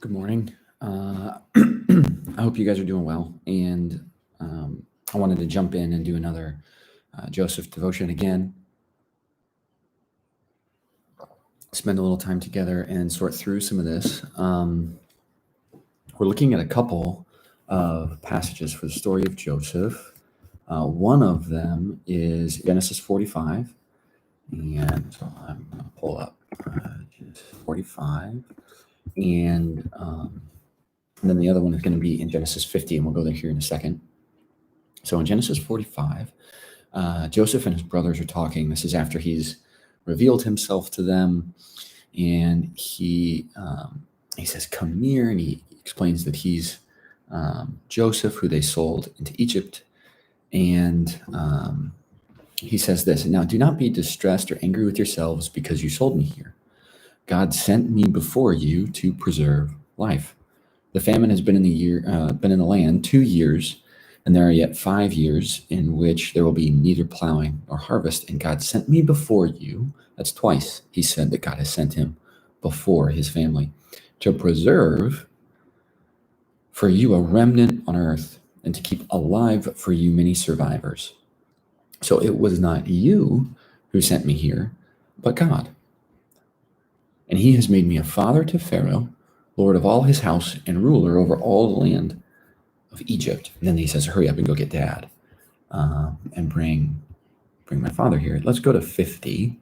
Good morning. I hope you guys are doing well. And I wanted to jump in and do another Joseph devotion again, spend a little time together and sort through some of this. We're looking at a couple of passages for the story of Joseph. One of them is Genesis 45. And so I'm going to pull up Genesis 45. And then the other one is going to be in Genesis 50, and we'll go there here in a second. So in Genesis 45, Joseph and his brothers are talking. This is after he's revealed himself to them, and he says, "Come near," and he explains that he's Joseph, who they sold into Egypt. And he says this, "Now do not be distressed or angry with yourselves because you sold me here. God sent me before you to preserve life. The famine has been in the land 2 years, and there are yet 5 years in which there will be neither plowing nor harvest. And God sent me before you." That's twice he said that God has sent him before his family, "to preserve for you a remnant on earth, and to keep alive for you many survivors. So it was not you who sent me here, but God. And he has made me a father to Pharaoh, lord of all his house, and ruler over all the land of Egypt." And then he says, "Hurry up and go get Dad and bring my father here." Let's go to 50.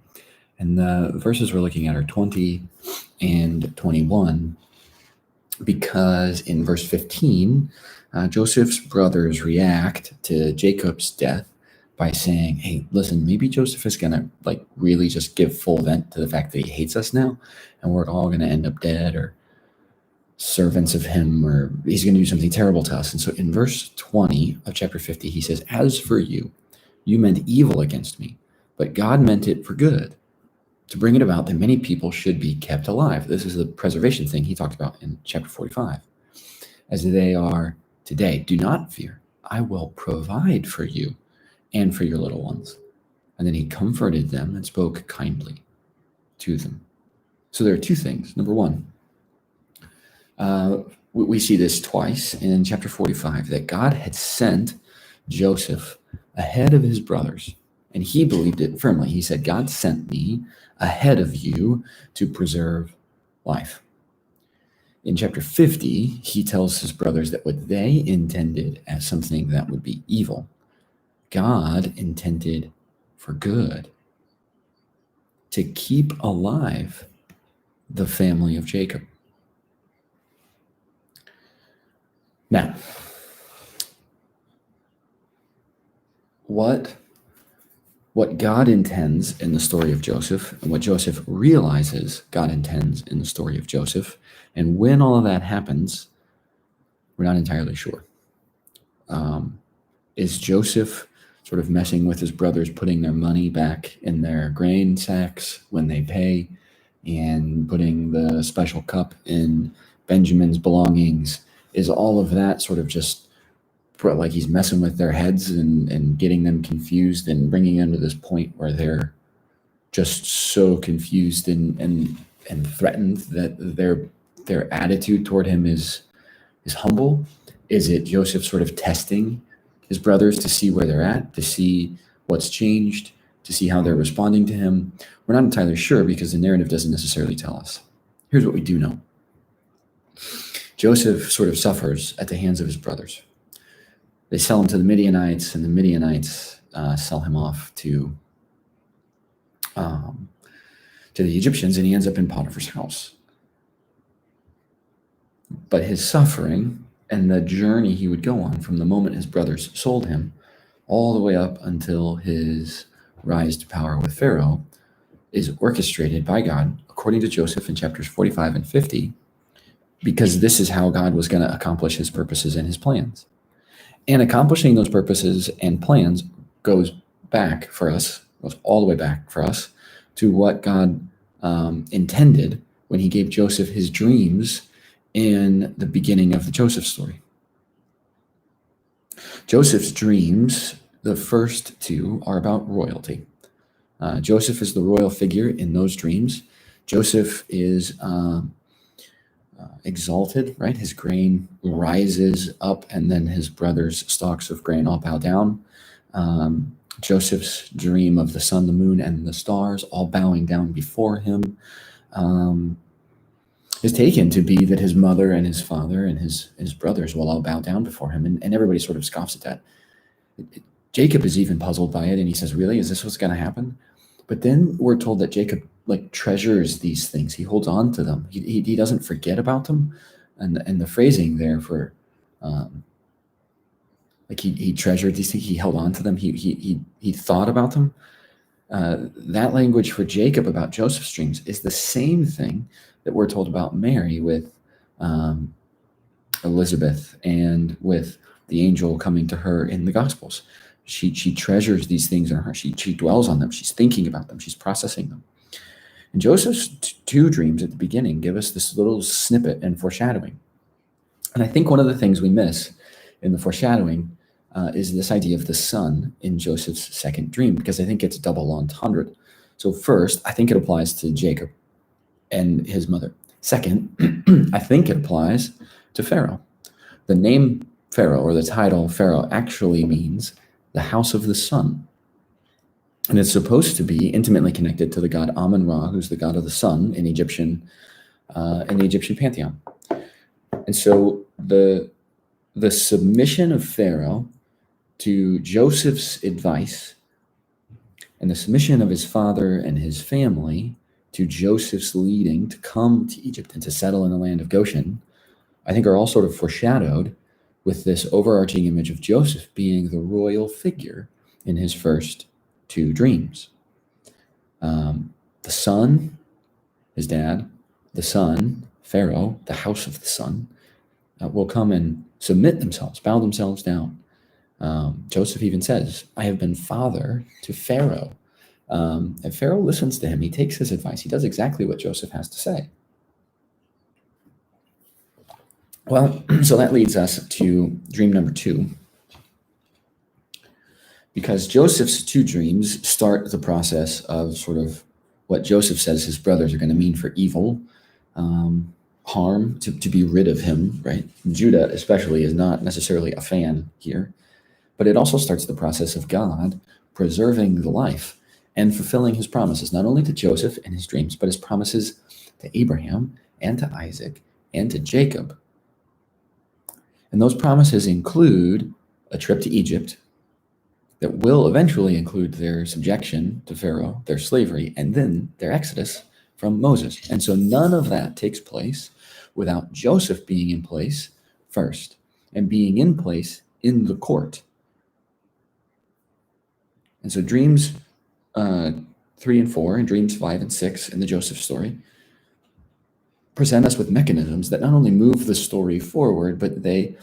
And the verses we're looking at are 20 and 21, because in verse 15, Joseph's brothers react to Jacob's death by saying, "Hey, listen, maybe Joseph is going to really just give full vent to the fact that he hates us now, and we're all going to end up dead or servants of him, or he's going to do something terrible to us." And so in verse 20 of chapter 50, he says, "As for you, you meant evil against me, but God meant it for good, to bring it about that many people should be kept alive." This is the preservation thing he talked about in chapter 45. "As they are today, do not fear. I will provide for you and for your little ones." And then he comforted them and spoke kindly to them. So there are two things. Number one, we see this twice in chapter 45, that God had sent Joseph ahead of his brothers, and he believed it firmly. He said, "God sent me ahead of you to preserve life." In chapter 50, he tells his brothers that what they intended as something that would be evil, God intended for good, to keep alive the family of Jacob. Now, what God intends in the story of Joseph, and what Joseph realizes God intends in the story of Joseph, and when all of that happens, we're not entirely sure. Is Joseph sort of messing with his brothers, putting their money back in their grain sacks when they pay, and putting the special cup in Benjamin's belongings? Is all of that sort of just like he's messing with their heads and getting them confused and bringing them to this point where they're just so confused and threatened that their attitude toward him is humble? Is it Joseph sort of testing his brothers to see where they're at, to see what's changed, to see how they're responding to him? We're not entirely sure, because the narrative doesn't necessarily tell us. Here's what we do know. Joseph sort of suffers at the hands of his brothers. They sell him to the Midianites, and the Midianites sell him off to the Egyptians, and he ends up in Potiphar's house. But his suffering and the journey he would go on from the moment his brothers sold him all the way up until his rise to power with Pharaoh is orchestrated by God, according to Joseph in chapters 45 and 50, because this is how God was going to accomplish his purposes and his plans. And accomplishing those purposes and plans goes all the way back for us to what God intended when he gave Joseph his dreams in the beginning of the Joseph story. Joseph's dreams, the first two, are about royalty. Joseph is the royal figure in those dreams. Joseph is exalted, right? His grain rises up, and then his brothers' stalks of grain all bow down. Joseph's dream of the sun, the moon, and the stars all bowing down before him is taken to be that his mother and his father and his brothers will all bow down before him, and everybody sort of scoffs at that. Jacob is even puzzled by it, and he says, really, is this what's going to happen? But then we're told that Jacob treasures these things. He holds on to them. He doesn't forget about them. And the phrasing there for he treasured these things, he held on to them, he thought about them. That language for Jacob about Joseph's dreams is the same thing that we're told about Mary with Elizabeth and with the angel coming to her in the Gospels. She treasures these things in her heart. She dwells on them. She's thinking about them. She's processing them. And Joseph's two dreams at the beginning give us this little snippet and foreshadowing. And I think one of the things we miss in the foreshadowing is this idea of the sun in Joseph's second dream, because I think it's double entendre. So first, I think it applies to Jacob and his mother. Second, I think it applies to Pharaoh. The name Pharaoh, or the title Pharaoh, actually means the house of the sun. And it's supposed to be intimately connected to the god Amun-Ra, who's the god of the sun in the Egyptian pantheon. And so the submission of Pharaoh to Joseph's advice and the submission of his father and his family to Joseph's leading to come to Egypt and to settle in the land of Goshen, I think are all sort of foreshadowed with this overarching image of Joseph being the royal figure in his first two dreams. The sun, his dad, the son, Pharaoh, the house of the sun, will come and submit themselves, bow themselves down. Joseph even says, I have been father to Pharaoh. And Pharaoh listens to him. He takes his advice. He does exactly what Joseph has to say. Well, so that leads us to dream number 2. Because Joseph's two dreams start the process of sort of what Joseph says his brothers are going to mean for evil, harm, to be rid of him, right? Judah especially is not necessarily a fan here, but it also starts the process of God preserving the life and fulfilling his promises, not only to Joseph and his dreams, but his promises to Abraham and to Isaac and to Jacob. And those promises include a trip to Egypt that will eventually include their subjection to Pharaoh, their slavery, and then their exodus from Moses. And so none of that takes place without Joseph being in place first and being in place in the court. And so dreams 3 and 4 and dreams 5 and 6 in the Joseph story present us with mechanisms that not only move the story forward, but they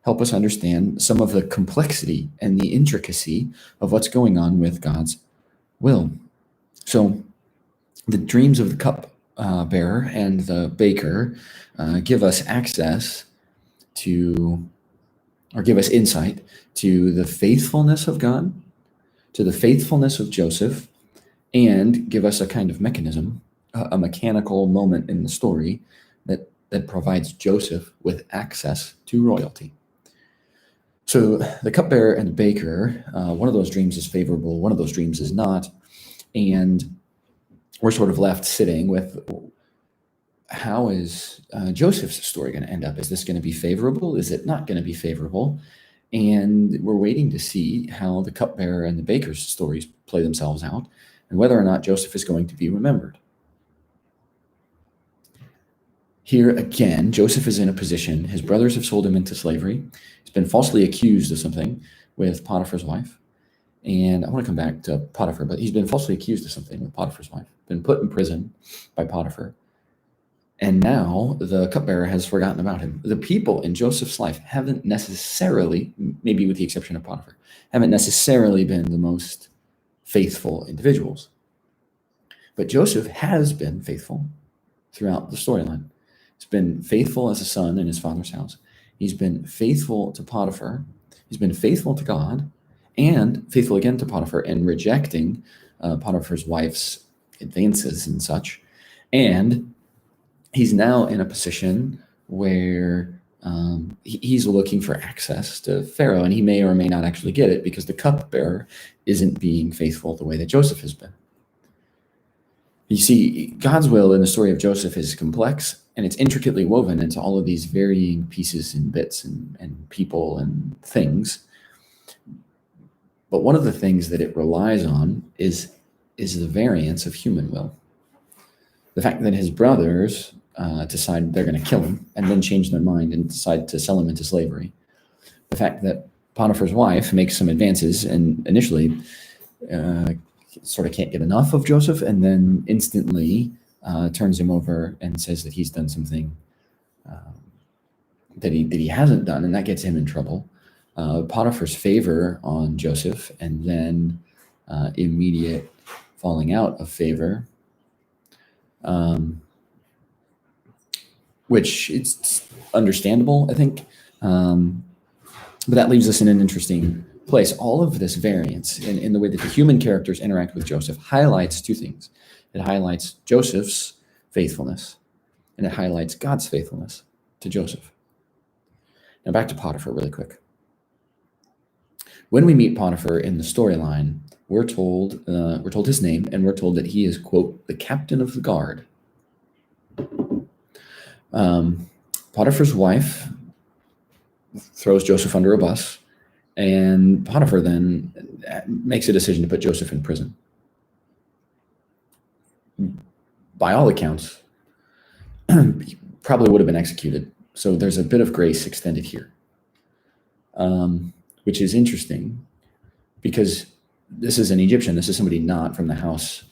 help us understand some of the complexity and the intricacy of what's going on with God's will. So the dreams of the cup bearer and the baker give us access to, or give us insight to the faithfulness of God, to the faithfulness of Joseph, and give us a kind of mechanism, a mechanical moment in the story that provides Joseph with access to royalty. So the cupbearer and the baker, one of those dreams is favorable, one of those dreams is not. And we're sort of left sitting with, how is Joseph's story going to end up? Is this going to be favorable? Is it not going to be favorable? And we're waiting to see how the cupbearer and the baker's stories play themselves out and whether or not Joseph is going to be remembered. Here again, Joseph is in a position, his brothers have sold him into slavery. He's been falsely accused of something with Potiphar's wife. And I want to come back to Potiphar, but he's been falsely accused of something with Potiphar's wife, been put in prison by Potiphar. And now the cupbearer has forgotten about him. The people in Joseph's life haven't necessarily, maybe with the exception of Potiphar, haven't necessarily been the most faithful individuals. But Joseph has been faithful throughout the storyline. He's been faithful as a son in his father's house. He's been faithful to Potiphar. He's been faithful to God and faithful again to Potiphar and rejecting Potiphar's wife's advances and such. And he's now in a position where he's looking for access to Pharaoh, and he may or may not actually get it because the cupbearer isn't being faithful the way that Joseph has been. You see, God's will in the story of Joseph is complex, and it's intricately woven into all of these varying pieces and bits and people and things. But one of the things that it relies on is the variance of human will. The fact that his brothers decide they're going to kill him and then change their mind and decide to sell him into slavery. The fact that Potiphar's wife makes some advances and initially sort of can't get enough of Joseph and then instantly turns him over and says that he's done something that he hasn't done, and that gets him in trouble. Potiphar's favor on Joseph and then immediate falling out of favor, which it's understandable, I think. But that leaves us in an interesting place. All of this variance in the way that the human characters interact with Joseph highlights two things. It highlights Joseph's faithfulness, and it highlights God's faithfulness to Joseph. Now back to Potiphar really quick. When we meet Potiphar in the storyline, we're told his name, and we're told that he is, quote, the captain of the guard. Potiphar's wife throws Joseph under a bus, and Potiphar then makes a decision to put Joseph in prison. By all accounts, he probably would have been executed. So there's a bit of grace extended here, which is interesting because this is an Egyptian. This is somebody not from the house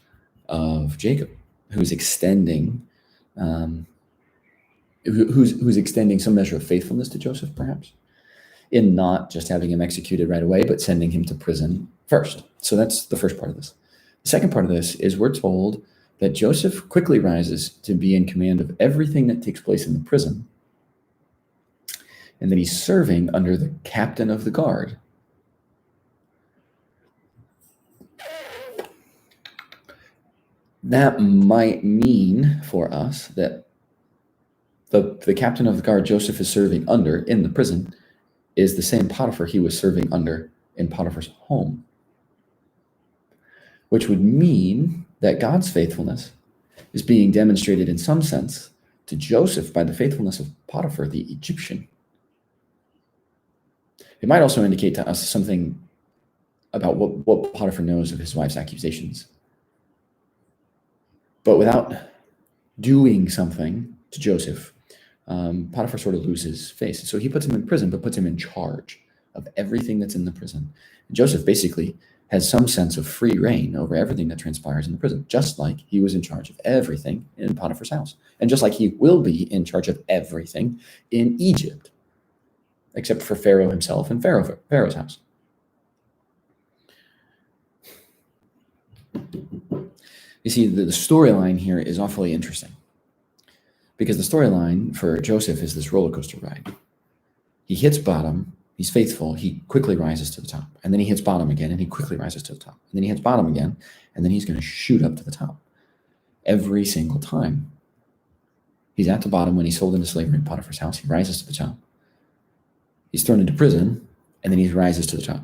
of Jacob who's extending who's extending some measure of faithfulness to Joseph, perhaps, in not just having him executed right away, but sending him to prison first. So that's the first part of this. The second part of this is we're told that Joseph quickly rises to be in command of everything that takes place in the prison, and that he's serving under the captain of the guard. That might mean for us that the captain of the guard Joseph is serving under in the prison is the same Potiphar he was serving under in Potiphar's home, which would mean that God's faithfulness is being demonstrated in some sense to Joseph by the faithfulness of Potiphar, the Egyptian. It might also indicate to us something about what Potiphar knows of his wife's accusations. But without doing something to Joseph, Potiphar sort of loses face. So he puts him in prison, but puts him in charge of everything that's in the prison. And Joseph basically has some sense of free reign over everything that transpires in the prison, just like he was in charge of everything in Potiphar's house. And just like he will be in charge of everything in Egypt, except for Pharaoh himself and Pharaoh's house. You see, the storyline here is awfully interesting because the storyline for Joseph is this roller coaster ride. He hits bottom, he's faithful, he quickly rises to the top, and then he hits bottom again, and he quickly rises to the top, and then he hits bottom again, and then he's going to shoot up to the top every single time. He's at the bottom when he's sold into slavery in Potiphar's house. He rises to the top. He's thrown into prison, and then he rises to the top.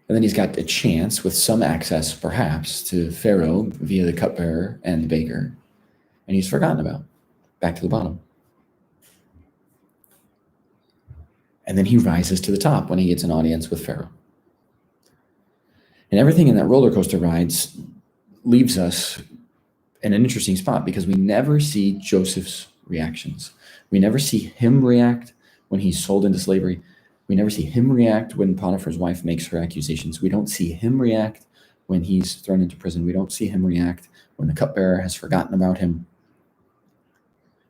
And then he's got a chance with some access, perhaps, to Pharaoh via the cupbearer and the baker. And he's forgotten about, back to the bottom. And then he rises to the top when he gets an audience with Pharaoh. And everything in that roller coaster rides leaves us in an interesting spot because we never see Joseph's reactions. We never see him react when he's sold into slavery. We never see him react when Potiphar's wife makes her accusations. We don't see him react when he's thrown into prison. We don't see him react when the cupbearer has forgotten about him.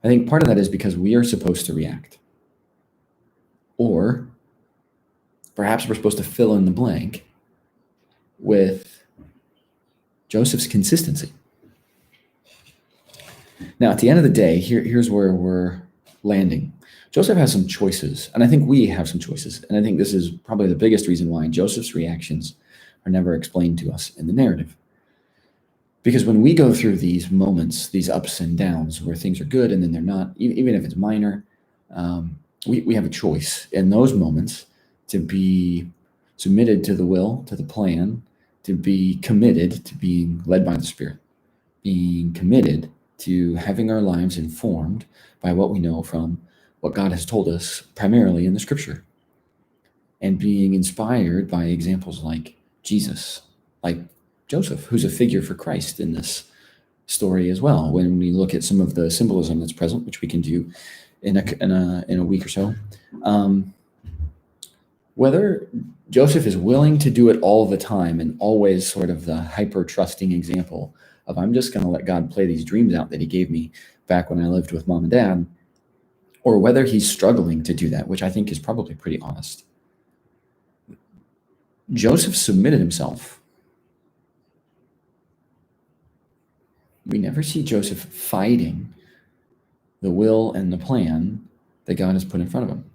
I think part of that is because we are supposed to react. Or perhaps we're supposed to fill in the blank with Joseph's consistency. Now, at the end of the day, here's where we're landing. Joseph has some choices, and I think we have some choices. And I think this is probably the biggest reason why Joseph's reactions are never explained to us in the narrative. Because when we go through these moments, these ups and downs where things are good and then they're not, even if it's minor, we have a choice in those moments to be submitted to the will, to the plan, to be committed to being led by the Spirit, being committed to having our lives informed by what we know from what God has told us primarily in the Scripture, and being inspired by examples like Jesus, like Joseph, who's a figure for Christ in this story as well. When we look at some of the symbolism that's present, which we can do in a week or so, whether Joseph is willing to do it all the time and always sort of the hyper trusting example of, I'm just going to let God play these dreams out that he gave me back when I lived with mom and dad, or whether he's struggling to do that, which I think is probably pretty honest. Joseph submitted himself. We never see Joseph fighting the will and the plan that God has put in front of him.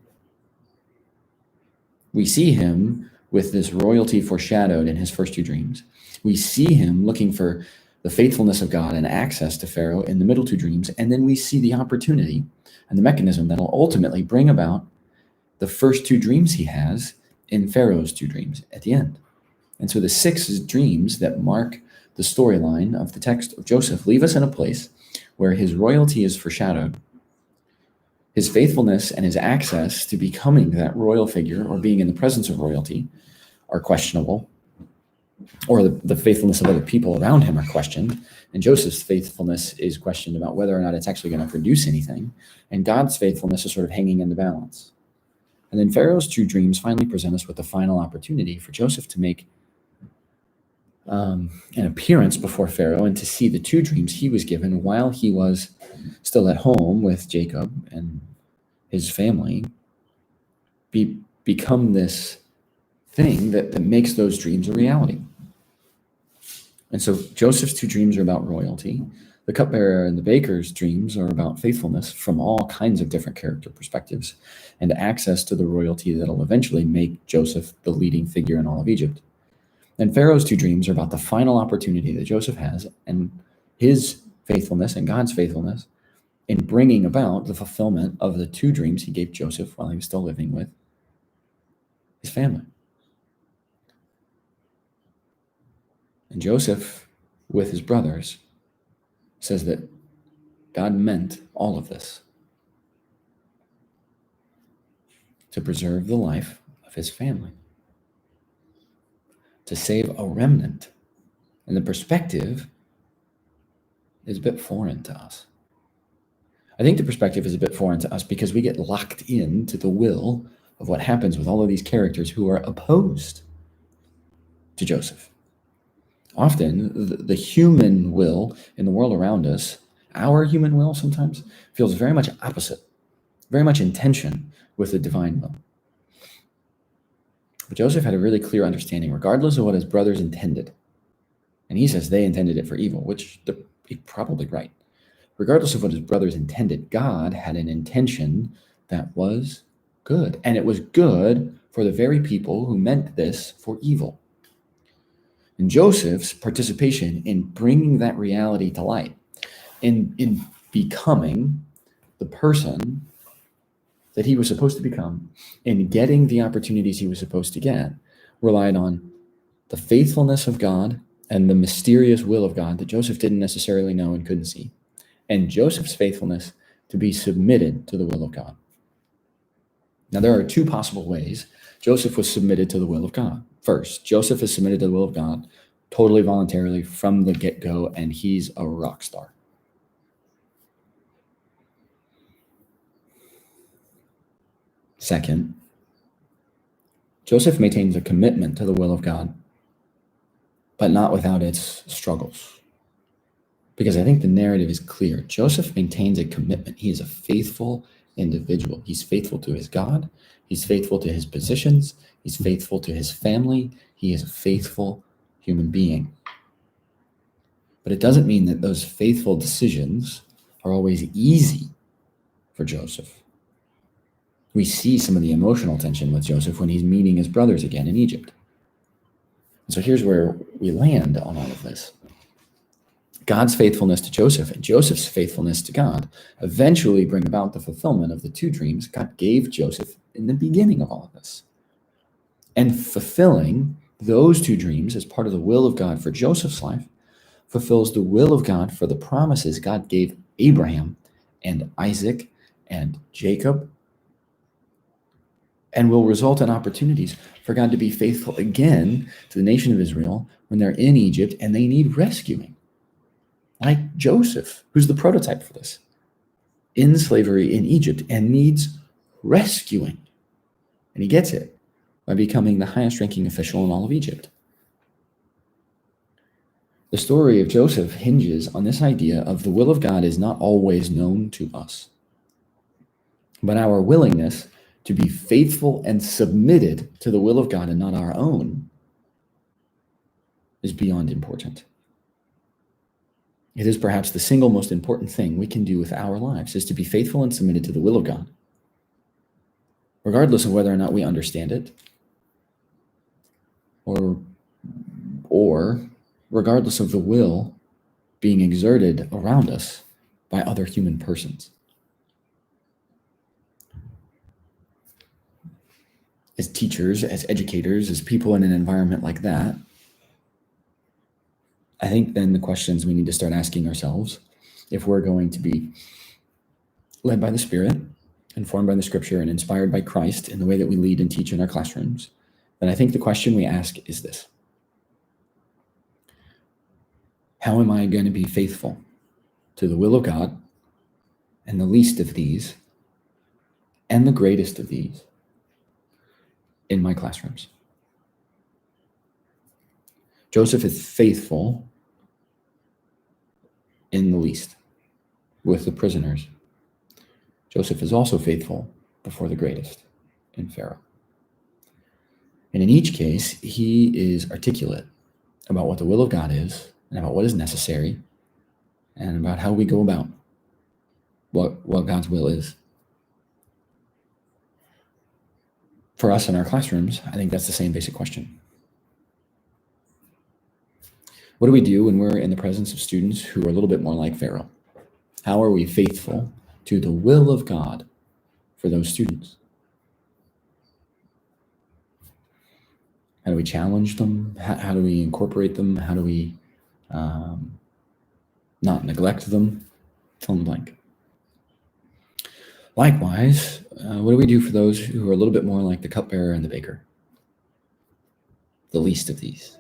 We see him with this royalty foreshadowed in his first two dreams. We see him looking for the faithfulness of God and access to Pharaoh in the middle two dreams. And then we see the opportunity and the mechanism that will ultimately bring about the first two dreams he has in Pharaoh's two dreams at the end. And so the six dreams that mark the storyline of the text of Joseph leave us in a place where his royalty is foreshadowed. His faithfulness and his access to becoming that royal figure or being in the presence of royalty are questionable, or the faithfulness of other people around him are questioned. And Joseph's faithfulness is questioned about whether or not it's actually going to produce anything. And God's faithfulness is sort of hanging in the balance. And then Pharaoh's two dreams finally present us with the final opportunity for Joseph to make an appearance before Pharaoh and to see the two dreams he was given while he was still at home with Jacob and his family become this thing that makes those dreams a reality. And so Joseph's two dreams are about royalty. The cupbearer and the baker's dreams are about faithfulness from all kinds of different character perspectives and access to the royalty that'll eventually make Joseph the leading figure in all of Egypt. And Pharaoh's two dreams are about the final opportunity that Joseph has and his faithfulness and God's faithfulness in bringing about the fulfillment of the two dreams he gave Joseph while he was still living with his family. And Joseph, with his brothers, says that God meant all of this to preserve the life of his family, to save a remnant. And the perspective is a bit foreign to us. I think the perspective is a bit foreign to us because we get locked into the will of what happens with all of these characters who are opposed to Joseph. Often, the human will in the world around us, our human will sometimes, feels very much opposite, very much in tension with the divine will. But Joseph had a really clear understanding, regardless of what his brothers intended. And he says they intended it for evil, which he's probably right. Regardless of what his brothers intended, God had an intention that was good. And it was good for the very people who meant this for evil. And Joseph's participation in bringing that reality to light, in becoming the person that he was supposed to become, in getting the opportunities he was supposed to get, relied on the faithfulness of God and the mysterious will of God that Joseph didn't necessarily know and couldn't see, and Joseph's faithfulness to be submitted to the will of God. Now, there are two possible ways Joseph was submitted to the will of God. First, Joseph is submitted to the will of God totally voluntarily from the get-go, and he's a rock star. Second, Joseph maintains a commitment to the will of God, but not without its struggles. Because I think the narrative is clear. Joseph maintains a commitment. He is a faithful individual. He's faithful to his God. He's faithful to his positions. He's faithful to his family. He is a faithful human being. But it doesn't mean that those faithful decisions are always easy for Joseph. We see some of the emotional tension with Joseph when he's meeting his brothers again in Egypt. And so here's where we land on all of this. God's faithfulness to Joseph and Joseph's faithfulness to God eventually bring about the fulfillment of the two dreams God gave Joseph in the beginning of all of this. And fulfilling those two dreams as part of the will of God for Joseph's life fulfills the will of God for the promises God gave Abraham and Isaac and Jacob, and will result in opportunities for God to be faithful again to the nation of Israel when they're in Egypt and they need rescuing. Like Joseph, who's the prototype for this, in slavery in Egypt and needs rescuing. And he gets it by becoming the highest ranking official in all of Egypt. The story of Joseph hinges on this idea of the will of God is not always known to us, but our willingness to be faithful and submitted to the will of God and not our own is beyond important. It is perhaps the single most important thing we can do with our lives, is to be faithful and submitted to the will of God, regardless of whether or not we understand it, or regardless of the will being exerted around us by other human persons. As teachers, as educators, as people in an environment like that, I think then the questions we need to start asking ourselves, if we're going to be led by the Spirit, informed by the Scripture, and inspired by Christ in the way that we lead and teach in our classrooms, then I think the question we ask is this: how am I going to be faithful to the will of God and the least of these and the greatest of these in my classrooms? Joseph is faithful in the least with the prisoners. Joseph is also faithful before the greatest in Pharaoh. And in each case, he is articulate about what the will of God is and about what is necessary and about how we go about what God's will is. For us in our classrooms, I think that's the same basic question. What do we do when we're in the presence of students who are a little bit more like Pharaoh? How are we faithful to the will of God for those students? How do we challenge them? How do we incorporate them? How do we not neglect them? Fill in the blank. Likewise, what do we do for those who are a little bit more like the cupbearer and the baker? The least of these.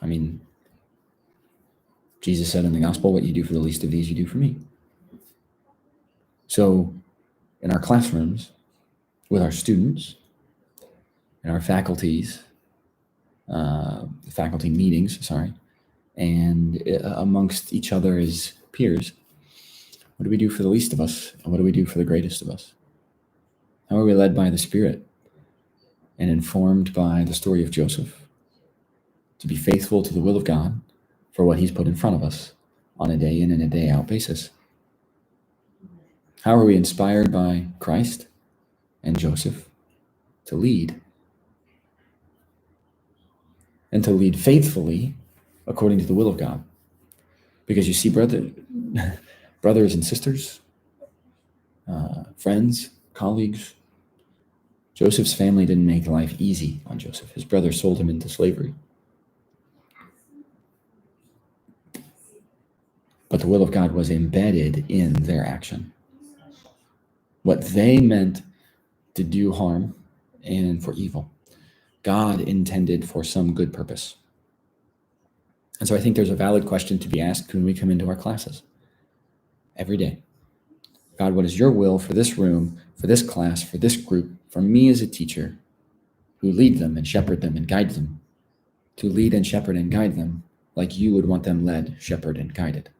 I mean, Jesus said in the gospel, what you do for the least of these, you do for me. So in our classrooms, with our students, in our faculties, faculty meetings, and amongst each other as peers, what do we do for the least of us? And what do we do for the greatest of us? How are we led by the Spirit and informed by the story of Joseph to be faithful to the will of God for what he's put in front of us on a day in and a day out basis? How are we inspired by Christ and Joseph to lead? And to lead faithfully according to the will of God? Because you see, brothers and sisters, friends, colleagues, Joseph's family didn't make life easy on Joseph. His brother sold him into slavery. But the will of God was embedded in their action. What they meant to do harm and for evil, God intended for some good purpose. And so I think there's a valid question to be asked when we come into our classes every day. God, what is your will for this room, for this class, for this group, for me as a teacher who lead them and shepherd them and guide them, to lead and shepherd and guide them like you would want them led, shepherded, and guided?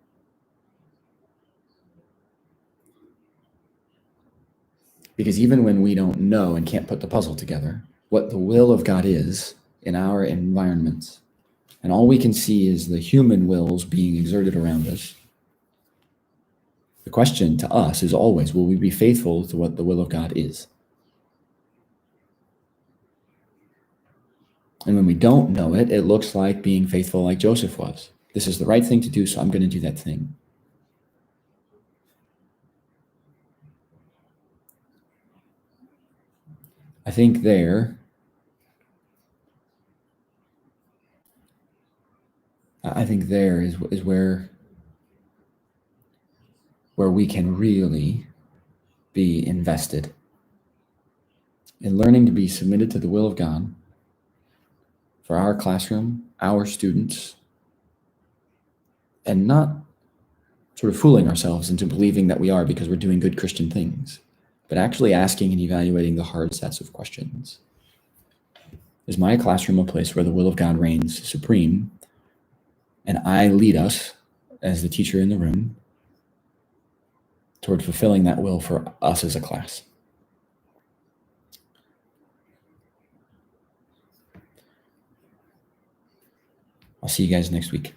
Because even when we don't know and can't put the puzzle together, what the will of God is in our environments, and all we can see is the human wills being exerted around us, the question to us is always, will we be faithful to what the will of God is? And when we don't know it, it looks like being faithful like Joseph was. This is the right thing to do, so I'm going to do that thing. I think there is where we can really be invested in learning to be submitted to the will of God for our classroom, our students, and not sort of fooling ourselves into believing that we are because we're doing good Christian things, but actually asking and evaluating the hard sets of questions. Is my classroom a place where the will of God reigns supreme, and I lead us as the teacher in the room toward fulfilling that will for us as a class? I'll see you guys next week.